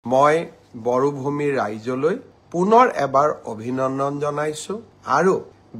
মই বড়োভূমিৰ ৰাইজলৈ পুনৰ এবাৰ অভিনন্দন জনাইছো আৰু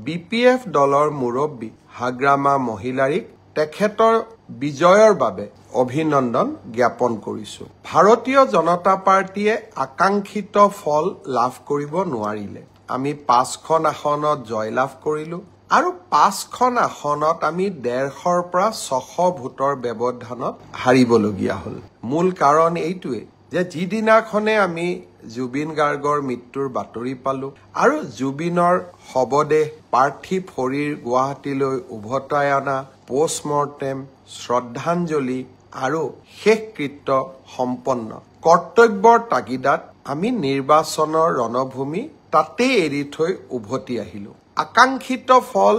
বিপিএফ দলৰ মুৰব্বী হাগ্ৰামা মহিলাৰীক তেখেতৰ বিজয়ৰ বাবে অভিনন্দন জ্ঞাপন কৰিছো। ভাৰতীয় জনতা পাৰ্টিয়ে আকাংক্ষিত ফল লাভ কৰিব নোৱাৰিলে। আমি 5খন আসনত জয়লাভ কৰিলো আৰু 5খন আসনত আমি 150ৰ পৰা 600 ভোটৰ ব্যৱধানত হাৰিবলগীয়া হ'ল। মূল কাৰণ এইটোৱে যে যিদিনাখনে আমি জুবিন গাৰ্গৰ মৃত্যুৰ বাতৰি পালো আৰু জুবিনৰ শৱদেহ পাৰ্থিৱ শৰীৰ গুৱাহাটীলৈ উভতাই অনা, পোষ্টমৰ্টেম, শ্ৰদ্ধাঞ্জলি আৰু শেষকৃত্য সম্পন্ন কৰ্তব্যৰ তাগিদাত আমি নিৰ্বাচনৰ ৰণভূমি তাতেই এৰি থৈ উভতি আহিলো। আকাংক্ষিত ফল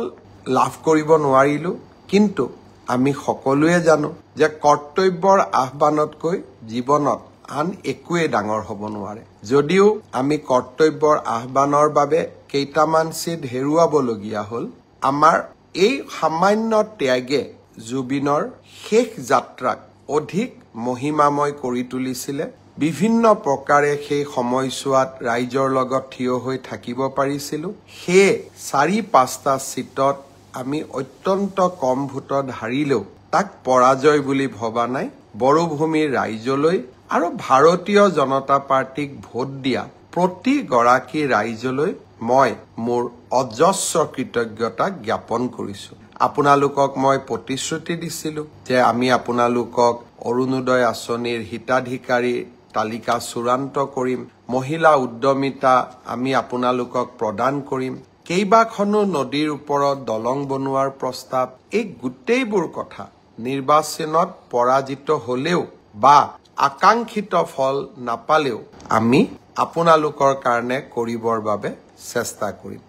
লাভ কৰিব নোৱাৰিলো, কিন্তু আমি সকলোৱে জানো যে কৰ্তব্যৰ আহ্বানতকৈ জীৱনত আন একোৱে ডাঙৰ হ'ব নোৱাৰে। যদিও আমি কৰ্তব্যৰ আহ্বানৰ বাবে কেইটামান চিট হেৰুৱাবলগীয়া হ'ল, আমাৰ এই সামান্য ত্যাগে জুবিনৰ শেষ যাত্ৰাক অধিক মহিমাময় কৰি তুলিছিলে। বিভিন্ন প্ৰকাৰে সেই সময়ছোৱাত ৰাইজৰ লগত থিয় হৈ থাকিব পাৰিছিলো। সেয়ে 4-5টা চিটত আমি অত্যন্ত কম ভোটত হাৰিলেও তাক পৰাজয় বুলি ভবা নাই। বড়োভূমিৰ ৰাইজলৈ আৰু ভাৰতীয় জনতা পাৰ্টিক ভোট দিয়া প্ৰতিগৰাকী ৰাইজলৈ মই মোৰ অজস্ৰ কৃতজ্ঞতা জ্ঞাপন কৰিছো। আপোনালোকক মই প্ৰতিশ্ৰুতি দিছিলো যে আমি আপোনালোকক অৰুণোদয় আঁচনিৰ হিতাধিকাৰী তালিকা চূড়ান্ত কৰিম, মহিলা উদ্যমিতা আমি আপোনালোকক প্ৰদান কৰিম, কেইবাখনো নদীৰ ওপৰত দলং বনোৱাৰ প্ৰস্তাৱ, এই গোটেইবোৰ কথা নিৰ্বাচনত পৰাজিত হলেও বা আকাংক্ষিত ফল নাপালেও আমি আপোনালোকৰ কাৰণে কৰিবৰ বাবে চেষ্টা কৰিম।